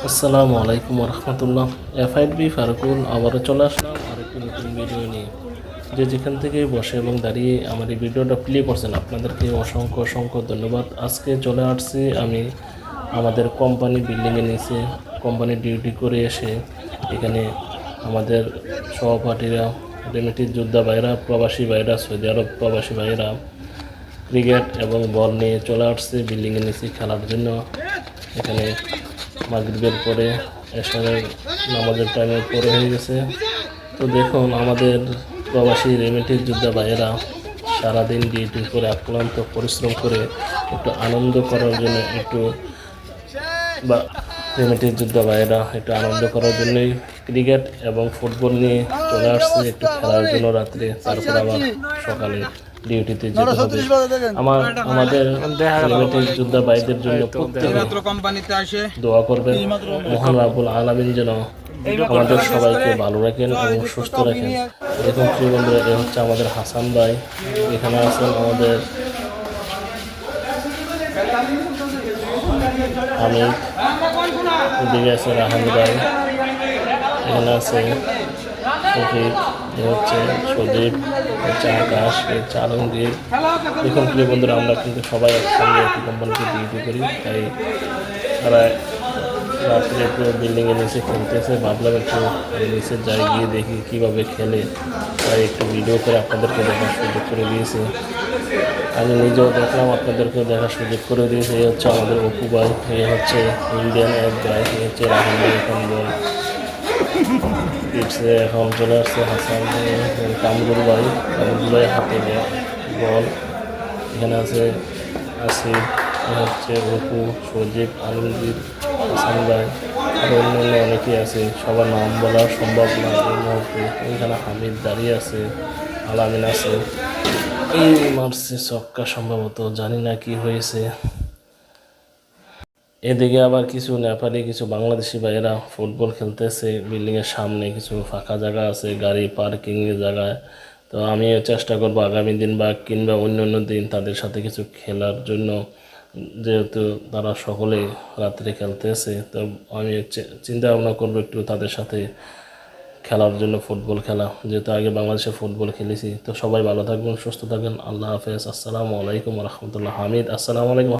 আসসালামু আলাইকুম রহমতুল্লাহ। এফআইবি ফারুকুল আবারও চলে আসলাম আরেকটি নতুন ভিডিও নিয়ে। যেখান থেকে বসে এবং দাঁড়িয়ে আমার এই ভিডিওটা প্লে করছেন আপনাদেরকে অসংখ্য অসংখ্য ধন্যবাদ। আজকে চলে আসছি আমি আমাদের কোম্পানি বিল্ডিংয়ের নিচে কোম্পানি ডিউটি করে এসে এখানে আমাদের সহপাঠীরা, রেমিটেন্স যোদ্ধা ভাইরা, প্রবাসী ভাইরা, সৌদি আরব প্রবাসী ভাইরা ক্রিকেট এবং বল নিয়ে চলে আসছে বিল্ডিংয়ের নিচে খেলার জন্য। এখানে মাগরিবের পরে এশারের নামাজের টাইমের পরে হয়ে গেছে। তো দেখুন আমাদের প্রবাসী রেমিটেন্স যোদ্ধা ভাইয়েরা সারাদিন ডিউটি করে আক্রান্ত পরিশ্রম করে একটু আনন্দ করার জন্য রেমিটেন্স যোদ্ধা ভাইয়েরা একটু আনন্দ করার জন্যই ক্রিকেট এবং ফুটবল নিয়ে চলে আসছে একটু খেলার জন্য রাত্রে, তারপর আবার সকালে ডিউটিতে যেতে হবে। আমাদের রেমিটেন্স যোদ্ধা ভাইদের জন্য প্রত্যেকে দোয়া করবেন, মহান রাব্বুল আলামিন যেন আমাদের সবাইকে ভালো রাখেন এবং সুস্থ রাখেন। দেখুন প্রিয় বন্ধুরা, এ হচ্ছে আমাদের হাসান ভাই, এখানে আছেন আমাদের আমি, এদিকে আছে রাহান ভাই, এখানে আছে শফিক, এ হচ্ছে সদীপ, হচ্ছে আকাশ, এ হচ্ছে আলমগীর। দেখুন প্রিয় বন্ধুরা, আমরা কিন্তু সবাই একসঙ্গে একটি কোম্পানিতে ডিউটি করি, তাই তারা রাত্রে একটু বিল্ডিংয়ের নিচে খেলতেছে। ভাবলাম একটু নিচে যাই, গিয়ে দেখি কীভাবে খেলে, তাই একটু ভিডিও করে আপনাদেরকে দেখার সুযোগ করে দিয়েছে। আমি নিজেও দেখলাম, আপনাদেরকেও দেখার সুযোগ করে দিয়েছে। এই হচ্ছে আমাদের অপু ভাই, এই হচ্ছে ইন্ডিয়ান এক ভাই, এই হচ্ছে রাহুল ভাই। এখন বল টিপসে এখন চলে আসছে হাসান, কামরুল ভাই, কামরুল ভাই হাতে বল। এখানে আছে আসিফ, হচ্ছে অপু, সজীব, আলমগীর, হাসান ভাই, আরও অন্যান্য অনেকেই আছে, সবার নাম বলা সম্ভব না এই মুহূর্তে। এখানে হামিদ দাঁড়িয়ে আছে, আলামিন আছে, এই মারছে ছক্কা সম্ভবত, জানি না কি হয়েছে। এদিকে আবার কিছু নেপালি, কিছু বাংলাদেশি ভাইয়েরা ফুটবল খেলতেছে। বিল্ডিংয়ের সামনে কিছু ফাঁকা জায়গা আছে, গাড়ি পার্কিংয়ের জায়গায়। তো আমিও চেষ্টা করবো আগামী দিন বা কিংবা অন্য দিন তাদের সাথে কিছু খেলার জন্য, যেহেতু তারা সকলে রাত্রে খেলতেছে। তো আমি চিন্তা ভাবনা করবো একটু তাদের সাথে খেলার জন্য, ফুটবল খেলা, যেহেতু আগে বাংলাদেশে ফুটবল খেলেছি। তো সবাই ভালো থাকবেন, সুস্থ থাকবেন, আল্লাহ হাফেজ, আসসালামু আলাইকুম রহমতুল্লাহ। হামিদ, আসসালামু আলাইকুম।